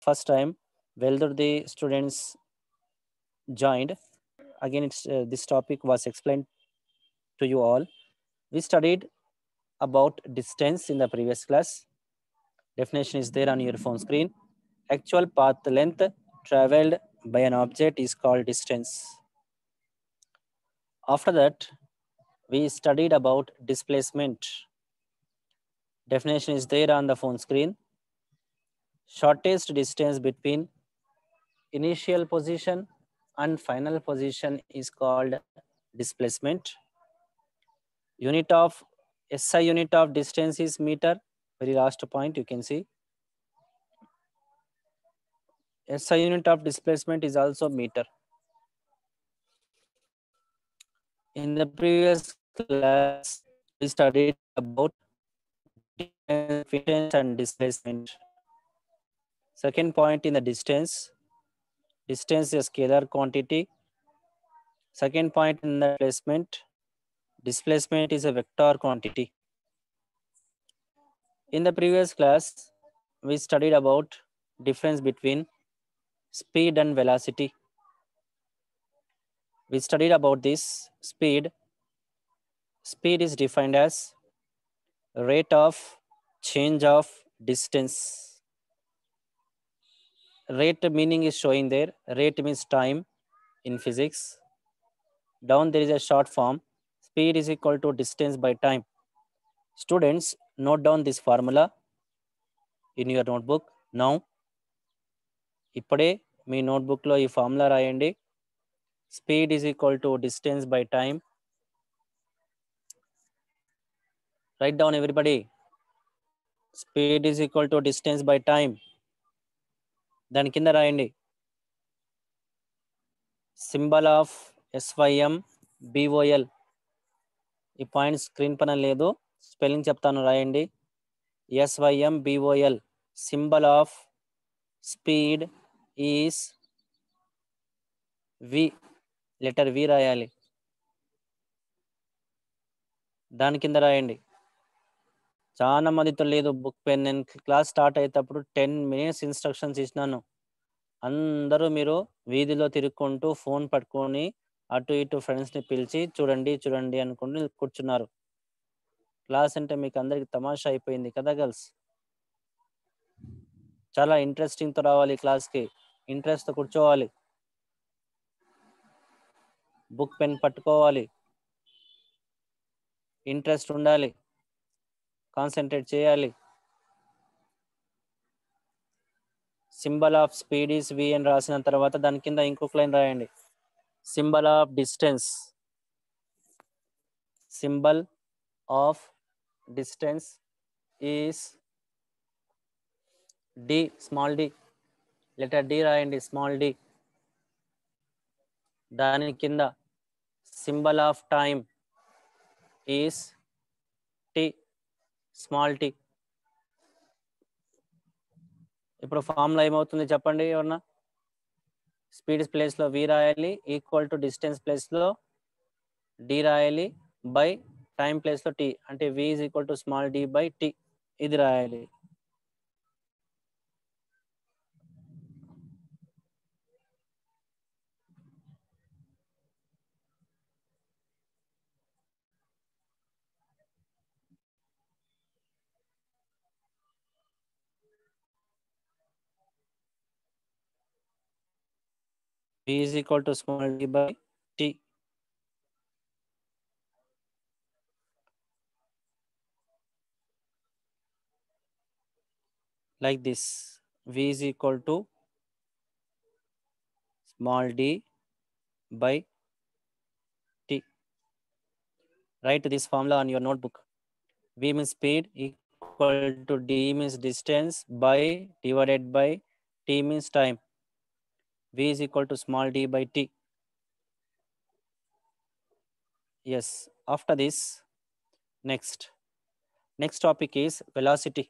first time, whether the students joined, again, this topic was explained to you all. We studied about distance in the previous class. Definition is there on your phone screen. Actual path length traveled by an object is called distance. After that, we studied about displacement. Definition is there on the phone screen. Shortest distance between initial position and final position is called displacement. Unit of SI unit of distance is meter. Very last point you can see. SI unit of displacement is also meter. In the previous class, we studied about distance and displacement. Second point in the distance. Distance is a scalar quantity. Second point in the displacement. Displacement is a vector quantity. In the previous class, we studied about difference between speed and velocity. We studied about this speed. Speed is defined as rate of change of distance. Rate meaning is showing there. Rate means time in physics. Down there is a short form. Speed is equal to distance by time. Students, note down this formula in your notebook now. ఇప్పుడే మీ నోట్బుక్లో ఈ formula రాయండి. Speed is equal to distance by time. Right down everybody. Speed is equal to distance by time. దాని కింద రాయండి symbol of SYM BOL. ఈ point screen పైన లేదు, spelling చెప్తాను రాయండి. SYM BOL. Symbol of speed is V. Letter V రాయాలి. దాని కింద రాయండి. చాలా మందితో లేదు బుక్ పెన్. నేను క్లాస్ స్టార్ట్ అయ్యేటప్పుడు 10 minutes ఇన్స్ట్రక్షన్స్ ఇచ్చినాను. అందరూ మీరు వీధిలో తిరుక్కుంటూ ఫోన్ పట్టుకొని అటు ఇటు ఫ్రెండ్స్ని పిలిచి చూడండి చూడండి అనుకుంటూ కూర్చున్నారు. క్లాస్ అంటే మీకు అందరికి తమాషా అయిపోయింది కదా గర్ల్స్. చాలా ఇంట్రెస్టింగ్తో రావాలి క్లాస్కి, ఇంట్రెస్ట్తో కూర్చోవాలి, బుక్ పెన్ పట్టుకోవాలి, ఇంట్రెస్ట్ ఉండాలి, కాన్సన్ట్రేట్ చేయాలి. Symbol of speed is V అని రాసిన తర్వాత దాని కింద ఇంకొక లైన్ రాయండి. Symbol of distance. Symbol of distance is D, small d. Letter D రాయండి, స్మాల్ d. దాని కింద symbol of time is T, small t. ఇప్పుడు ఫార్ములా ఏమవుతుంది చెప్పండి ఎవరన్నా. స్పీడ్ ప్లేస్లో V రాయాలి, ఈక్వల్ టు డిస్టెన్స్ ప్లేస్లో D రాయాలి, బై టైం ప్లేస్లో T. అంటే V is equal to small d by T. ఇది రాయాలి. V is equal to small d by T. Like this. V is equal to small d by T. Write this formula on your notebook. V means speed equal to D means distance by divided by T means time. V is equal to small d by T. Yes. After this, next topic is velocity.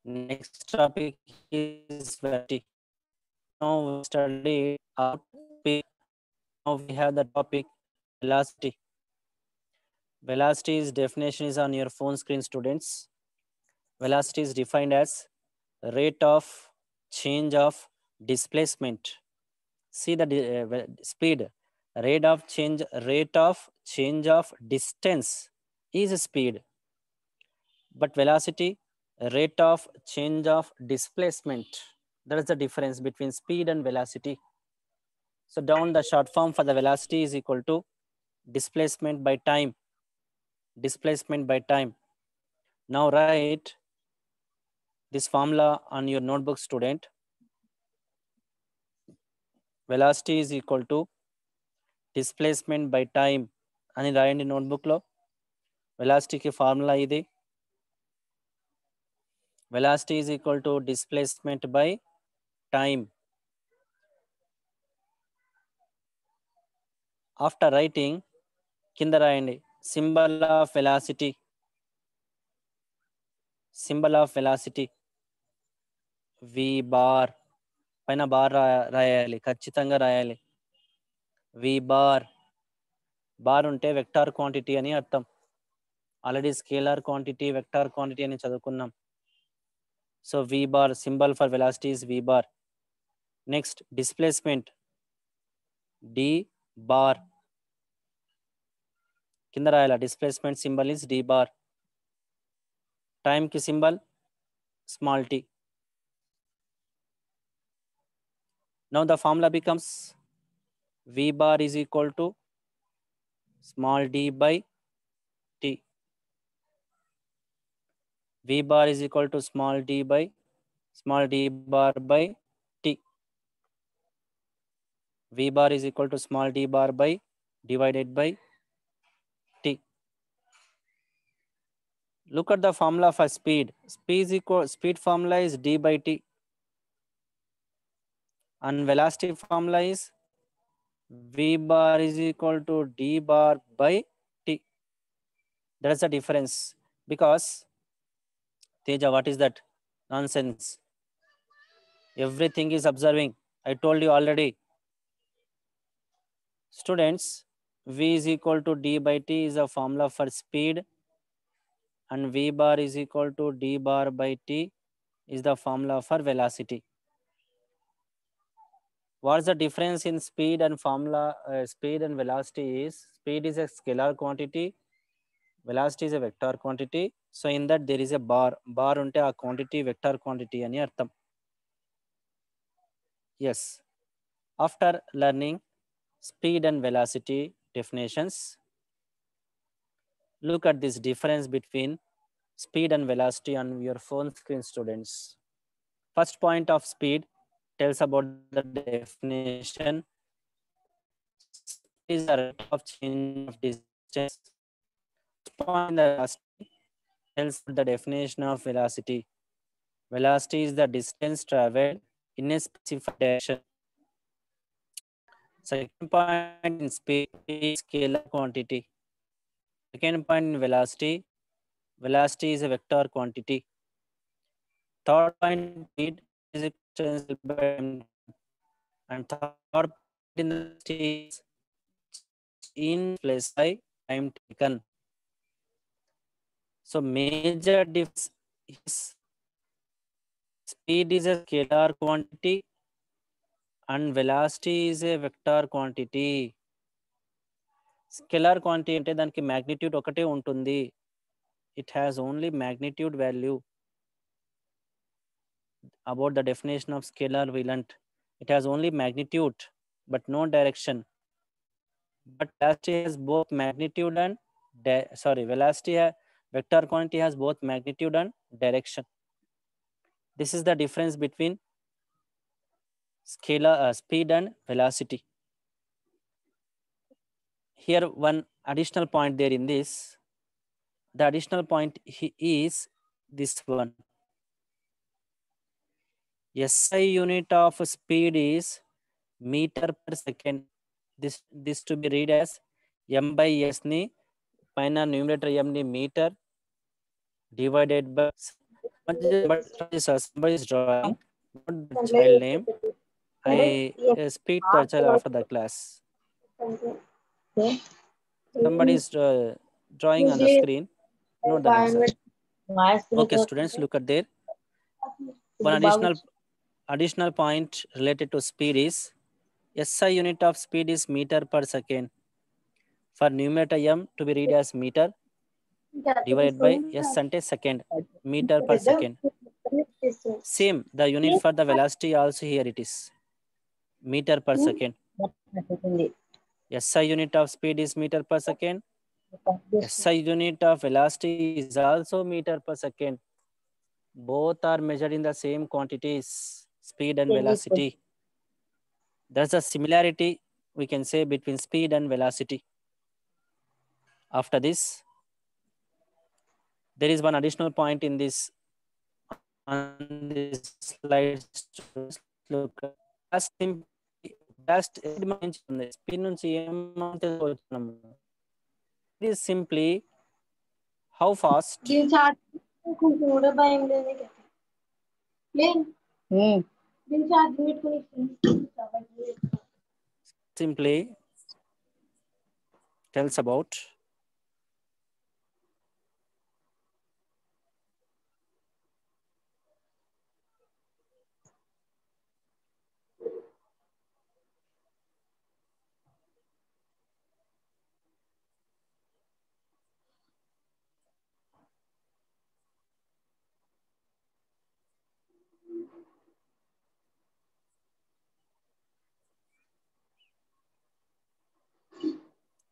Next topic is velocity. Now we study out speed. Now we have the topic velocity. Velocity's definition is on your phone screen, students. Velocity is defined as rate of change of displacement. See the speed. Rate of change of distance is speed, but velocity, rate of change of displacement. That is the difference between speed and velocity. So down the short form for the velocity is equal to displacement by time. Displacement by time. Now write this formula on your notebook, student. Velocity is equal to displacement by time అని రాయండి నోట్బుక్లో. వెలాసిటీకి formula ఇది. Velocity is equal to displacement by time. After writing, కింద రాయండి symbol of velocity. Symbol of velocity V bar. పైన bar రాయాలి, ఖచ్చితంగా రాయాలి. V bar. Bar ఉంటే వెక్టార్ క్వాంటిటీ అని అర్థం. Already scalar quantity, vector quantity అని చదువుకున్నాం. So V bar, symbol for velocity is V bar. Next, displacement D bar. కింద రాయాల displacement symbol is D bar. Time కి symbol small t. Now the formula becomes V bar is equal to small d by t. V bar is equal to small d bar by t. V bar is equal to small d bar by divided by t. Look at the formula for speed. Speed formula is d by t. And velocity formula is V bar is equal to d bar by t. That is the difference. Because Teja, what is that? Nonsense. Everything is observing. I told you already. Students, V is equal to d by t is a formula for speed, and V bar is equal to d bar by t is the formula for velocity. What is the difference in speed and formula? Speed and velocity is, speed is a scalar quantity, velocity is a vector quantity. So in that there is a bar. Bar unte a quantity vector quantity ani artham. Yes. After learning speed and velocity definitions, look at this difference between speed and velocity on your phone screen, students. First point of speed tells about the definition. Speed is the rate of change of distance. Point the velocity tells the definition of velocity. Velocity is the distance traveled in a specified direction. Second point in speed is scalar quantity. Second point in velocity, velocity is a vector quantity. Third point, speed is distance by time. And third point in the is in place by time taken. So major difference is speed is a scalar quantity and velocity is a vector quantity. Scalar quantity అంటే దానికి magnitude ఒకటే ఉంటుంది. It has only magnitude value. About the definition of scalar we learnt it has only magnitude but no direction. But velocity has both magnitude and velocity vector quantity has both magnitude and direction. This is the difference between scalar speed and velocity. Here one additional point there in this. The additional point is this one. SI unit of speed is meter per second. This to be read as m by s ni paina numerator m ni meter divided by somebody is drawing, not the child name. I speak the child after the class. Somebody is drawing on the screen, not the answer. Okay, students, look at there. One additional point related to speed is SI unit of speed is meter per second. For numerator m to be read as meter divided by s ante second, meter per second. Same, the unit for the velocity also here it is meter per second. SI unit of speed is meter per second. SI unit of velocity is also meter per second. Both are measured in the same quantities, speed and velocity. There's a similarity we can say between speed and velocity. After this, there is one additional point in this on this slide. Look, just speed నుంచి ఏమంటే it is simply how fast simply tells about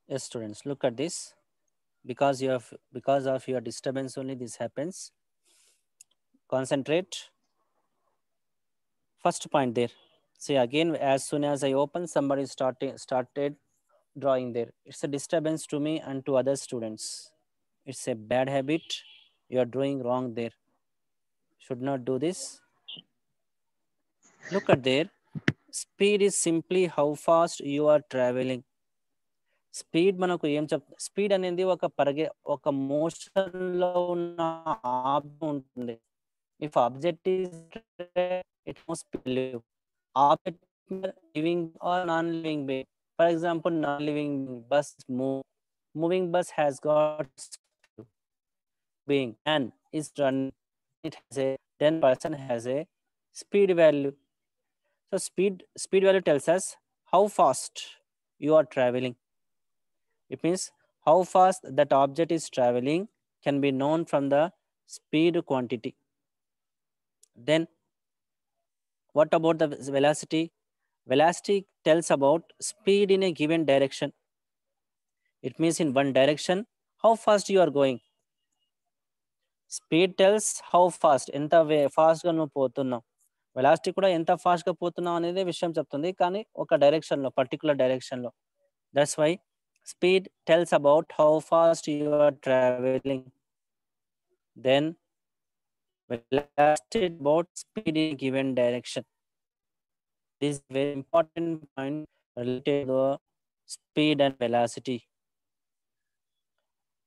yes students, look at this. Because of your disturbance only this happens. Concentrate. First point there. See again, as soon as I open, somebody started drawing there. It's a disturbance to me and to other students. It's a bad habit. You are doing wrong there. Should not do this. Look at there. Speed is simply how fast you are traveling. Speed మనకు ఏం speed అనేది ఒక మోషన్లో ఉన్న object ఉంటుంది. If object is it must be object living or non living being. For example non living bus moving bus has got being and is running, it has a 10% has a speed value. So speed value tells us how fast you are traveling. It means how fast that object is traveling can be known from the speed quantity. Then what about the velocity? Velocity tells about speed in a given direction. It means in one direction how fast you are going. Speed tells how fast, ఎంత ఫాస్ట్గా నువ్వు పోతున్నావు. Velocity కూడా ఎంత ఫాస్ట్గా పోతున్నావు అనేది విషయం చెప్తుంది, కానీ ఒక డైరెక్షన్లో, పర్టికులర్ డైరెక్షన్లో. That's why speed tells about how fast you are travelling. Then velocity about speed in given direction. This is very important point related to speed and velocity.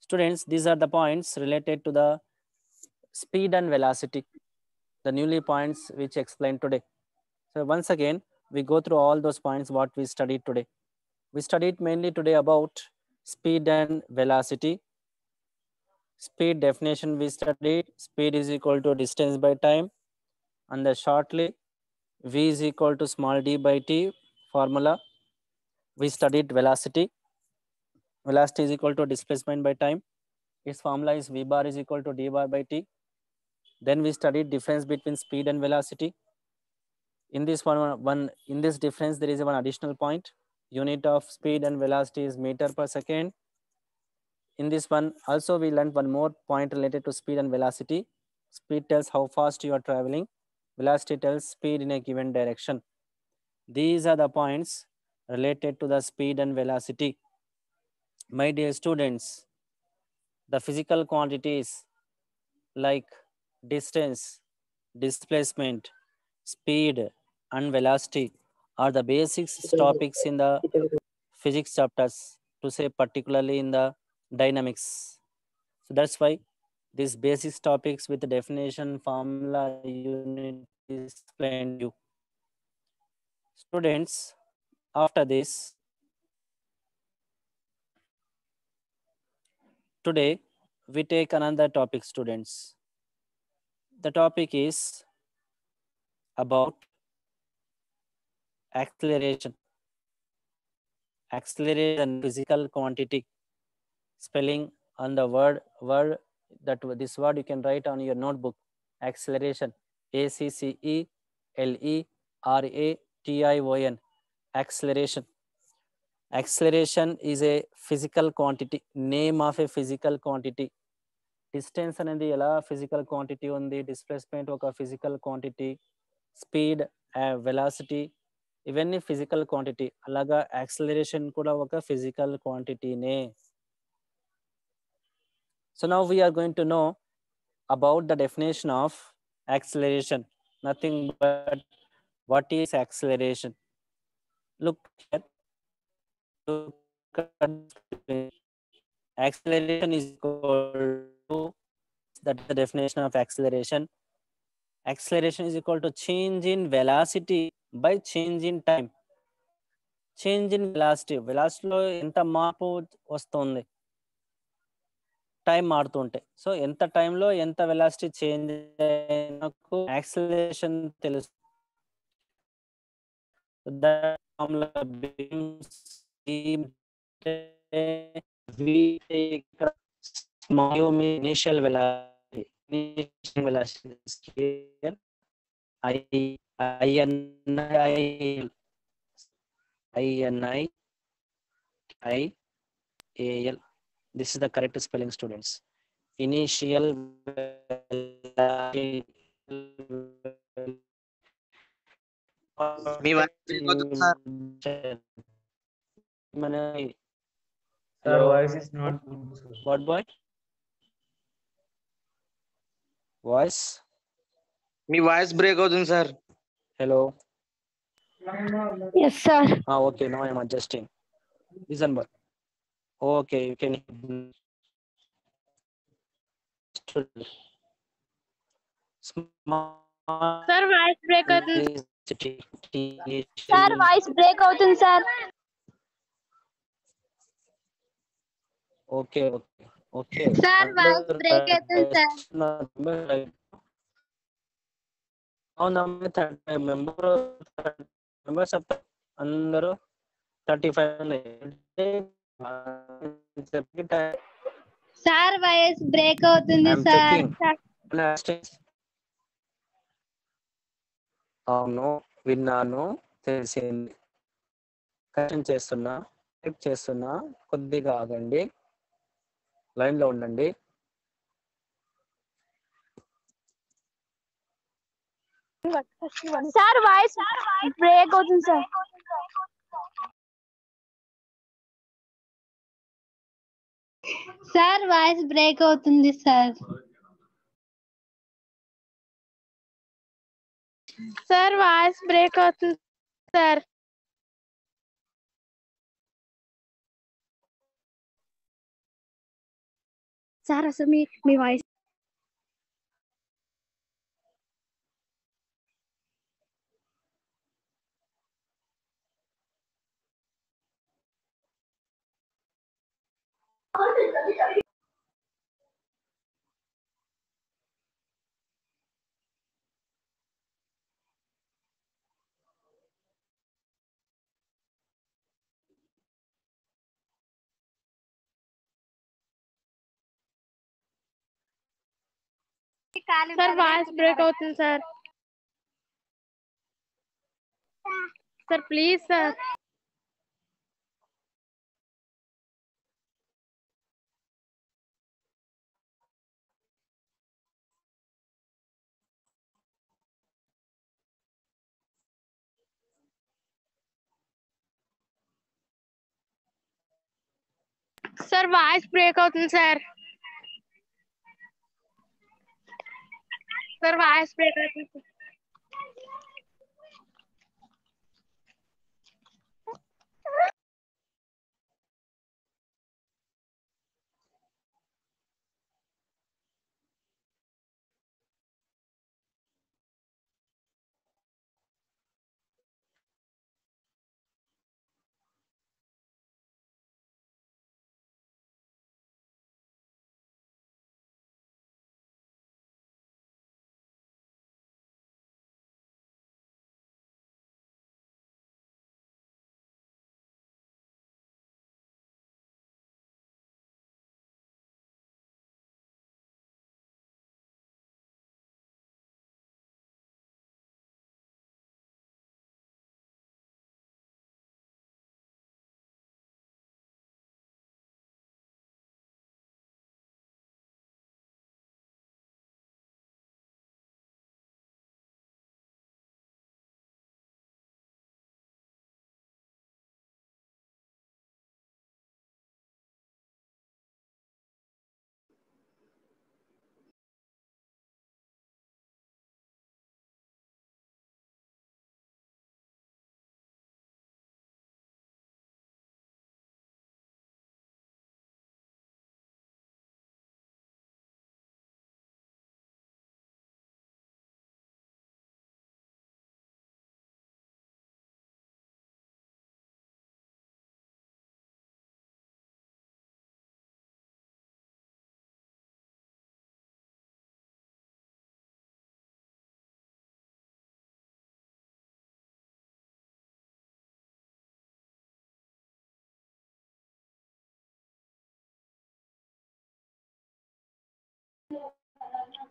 Students, these are the points related to the speed and velocity, the newly points which explained today. So once again, we go through all those points what we studied today. We studied mainly today about speed and velocity. Speed definition we studied, speed is equal to distance by time, and the shortly v is equal to small d by t formula. We studied velocity. Velocity is equal to displacement by time. Its formula is v bar is equal to d bar by t. Then we studied difference between speed and velocity. In this in this difference, there is one additional point. Unit of speed and velocity is meter per second. In this one, also we learned one more point related to speed and velocity. Speed tells how fast you are traveling. Velocity tells speed in a given direction. These are the points related to the speed and velocity. My dear students, the physical quantities like distance, displacement, speed, and velocity are the basics topics in the physics chapters, to say particularly in the dynamics. So that's why these basic topics with the definition, formula, unit is explained to you. Students, after this, today we take another topic, students. The topic is about acceleration. Acceleration is physical quantity. Spelling on the word that this word you can write on your notebook. Acceleration. ACCELERATION. Acceleration. Acceleration is a physical quantity. Name of a physical quantity. Distance అనేది ఎలా physical quantity ఉంది, displacement ఒక physical quantity, speed, velocity ఇవన్నీ physical quantity. అలాగా acceleration కూడా ఒక physical క్వాంటిటీనే. So now we are going to know about the definition of acceleration. Nothing but what is acceleration. Look here. Look at acceleration is equal to, that's the definition of acceleration. Acceleration is equal to change in velocity by change in time. Change in velocity. Velocity లో ఎంత మార్పు వస్తుంది, time మారుతుంటే. So ఎంత టైంలో ఎంత velocity change అయినకు acceleration తెలుసు. Initial velocity, INIAL. This is the correct spelling, students. Initial velocity. మీ వాయిస్ బ్రేక్ అవుతుంది sir. Sir, voice is not good, sir. What boy? Voice? మీ వాయిస్ బ్రేక్ అవుతుంది sir. Hello. Yes, sir. Okay, now I am adjusting. Listen, boy. Okay, you can. Sir, voice break అవుతుంది. Sir, voice break అవుతుంది, sir. Okay. Sir, voice break అవుతుంది, sir. Members అందరూ 35. Sir, voice break అవుతుంది, I'm sir. checking. అవును, విన్నాను, తెలిసింది. Correction చేస్తున్నా, check చేస్తున్నా. కొద్దిగా ఆగండి, లైన్ లో ఉండండి. Sir, voice break అవుతుంది, sir. Sir, voice break అవుతుంది, sir. Sir, voice break అవుతుంది, sir. Sir, అసలు మీ వాయిస్ సార్ వాయిస్ బ్రేక్ అవుతుంది sir. Sir please sir. Sir voice break అవుతుంది సార్. సార్ వాయిస్ బ్రేక్ అవుతుంది.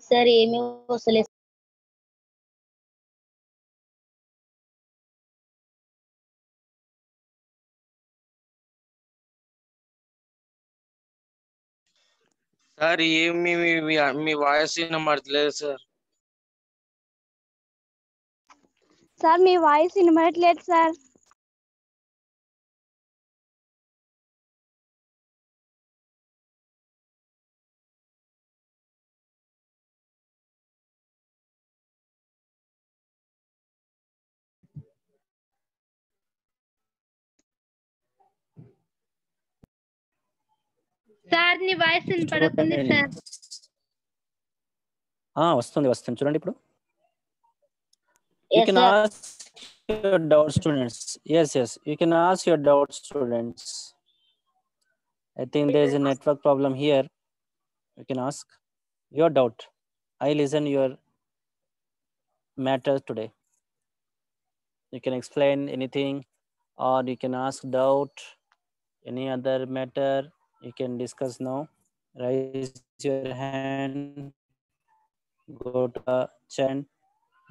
సార్ ఏమీ వస్తలేదు. సార్ ఏమి మీ వాయిస్ వినబడట్లేదు సార్. సార్ మీ వాయిస్ వినబడట్లేదు సార్. సార్ నీ వాయిస్ వినపడుతుంది సార్. వస్తుంది చూడండి ఇప్పుడు. You can ask your doubts, students. Yes, you can ask your doubts, students. I think there is a network problem here. You can ask your doubt. I listen your matter today. You can explain anything, or you can ask doubt, any other matter. You can discuss now. Raise your hand. Go to the chat.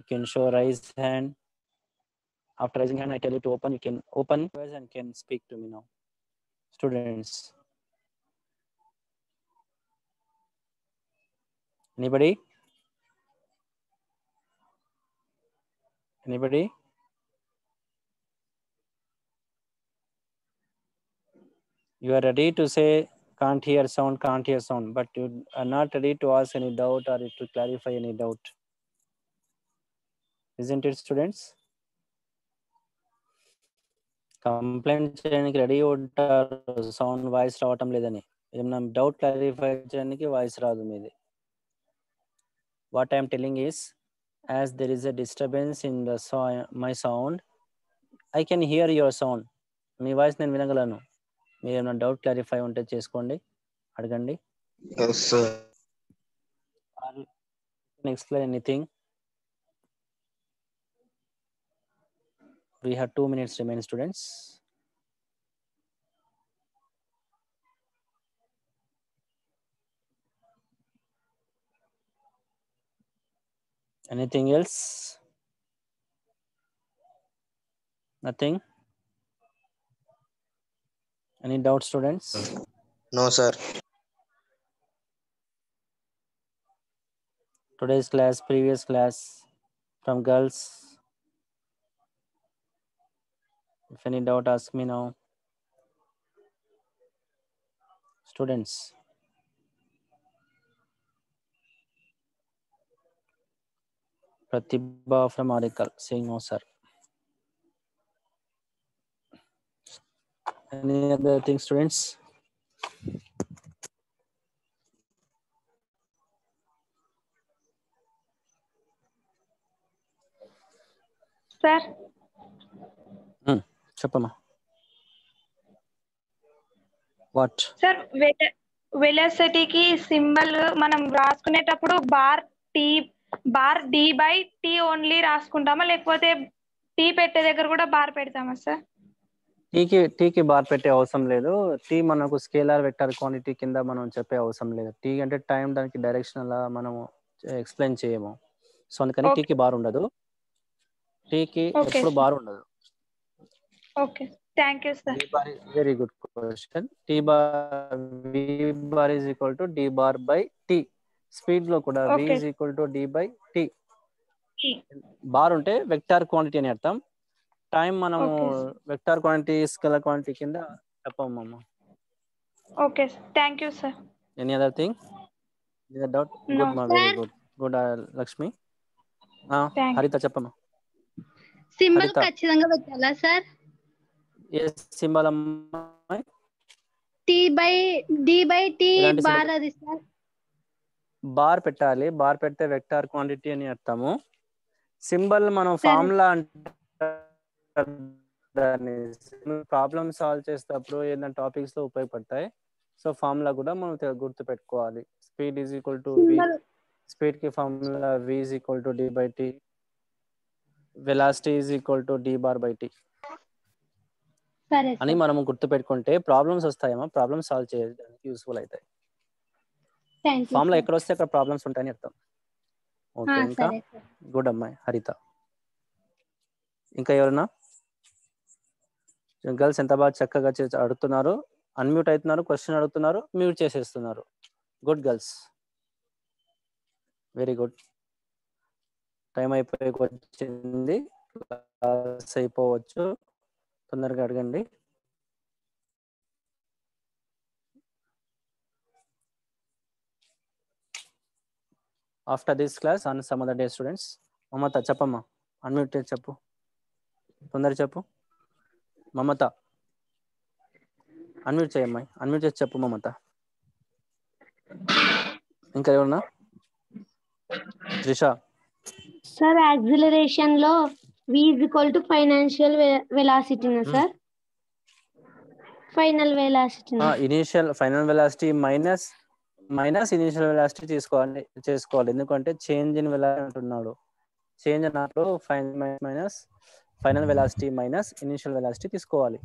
You can show raise hand. After raising hand, I tell you to open. You can open and can speak to me now. Students. Anybody? Anybody? You are ready to say can't hear sound, but you are not ready to ask any doubt or to clarify any doubt. Isn't it, students? Complaint చేయడానికి ready ఉంటారు, sound voice రావటం లేదని. ఏమన్నా doubt clarify చేయడానికి voice రాదు మీది. What I'm telling is, as there is a disturbance in the my sound, I can hear your sound. Me voice నేను వినగలను. మీరు ఏమైనా డౌట్ క్లారిఫై ఉంటే చేసుకోండి, అడగండి. Explain anything. We have 2 minutes remain, students. Anything else? Nothing? Any doubt, students? No, sir. Today's class, previous class from girls. If any doubt, ask me now. Students. Pratibha from Oracle saying no, sir. Any other thing, students? Sir చెప్పమ్మా. What sir వెలాసిటీకి symbol మనం రాసుకునేటప్పుడు bar D by T only రాసుకుంటామా, లేకపోతే T పెట్టే దగ్గర కూడా bar పెడతామా సార్? టీకి బార్ పెట్టే అవసరం లేదు. టీ మనకు స్కేలార్ వెక్టర్ క్వాంటిటీ కింద మనం చెప్పే అవసరం లేదు. టీ అంటే టైం, దానికి డైరెక్షన్ అలా మనము ఎక్స్ప్లెయిన్ చేయము. సో అందుకని టీకి బార్ ఉండదు. టీకి ఎప్పుడు బార్ ఉండదు. Okay, thank you sir. Very good question. T bar, V bar is equal to D bar by T. Speed లో కూడా V is equal to D by T. Bar ఉంటే వెక్టార్ క్వాంటిటీ అని అర్థం. Time మనము vector quantity, scalar quantity కింద చెప్పమ్మా. Okay, thank you sir. Any other thing? Doubt? Good మా, very good. Good Lakshmi. హరిత చెప్పమ్మా. సింబల్ ఖచ్చితంగా పెట్టాలా సార్? ఎస్, సింబల్ అమ్మా. టీ బై టీ బార్ అది సార్. బార్ పెట్టాలి. బార్ పెడితే వెక్టార్ క్వాంటిటీ అని అర్థము. సింబల్ మనం ఫార్ములా అంటే దాన్ని ప్రాబ్లమ్ సాల్వ్ చేసేటప్పుడు ఏదైనా టాపిక్స్ లో ఉపయోగపడతాయి. సో ఫార్ములా కూడా మనం గుర్తు పెట్టుకోవాలి. Speed is equal to V, speed కి formula V is equal to D by T, velocity is equal to D bar by T అని మనము గుర్తు పెట్టుకుంటే ప్రాబ్లమ్స్ వస్తాయేమో, ప్రాబ్లమ్స్ సాల్వ్ చేయడానికి యూస్ఫుల్ అవుతాయి. ఫార్ములా ఎక్కడ వస్తే అక్కడ ప్రాబ్లమ్స్ ఉంటాయని అర్థం. ఓకే, ఇంకా సరే సార్. గుడ్ అమ్మాయి హరిత. ఇంకా ఎవరన్నా గర్ల్స్ ఎంత బాగా చక్కగా అడుగుతున్నారు, అన్మ్యూట్ అవుతున్నారు, క్వశ్చన్ అడుగుతున్నారు, మ్యూట్ చేసేస్తున్నారు. Good girls, very good. Time అయిపోయి వచ్చింది, క్లాస్ అయిపోవచ్చు, తొందరగా అడగండి. After this class on some other day students. Mamata చెప్పమ్మా, అన్మ్యూట్ చేసి చెప్పు, తొందర చెప్పు మమత. అన్మ్యూట్ చేయమ్మాయి, అన్మ్యూట్ చేసి చెప్పు మమత. ఇంకా ఎవరన్నా? త్రిష. సార్ యాక్సిలరేషన్ లో v is equal to financial వెలాసిటీనా sir? Final velocity. Initial final velocity minus initial velocity చేసుకోవాలి, ఎందుకంటే చేంజ్ ఇన్ వెలాసిటీ అంటున్నాడు. చేంజ్ అన్నప్పుడు minus final velocity minus initial velocity తీసుకోవాలి.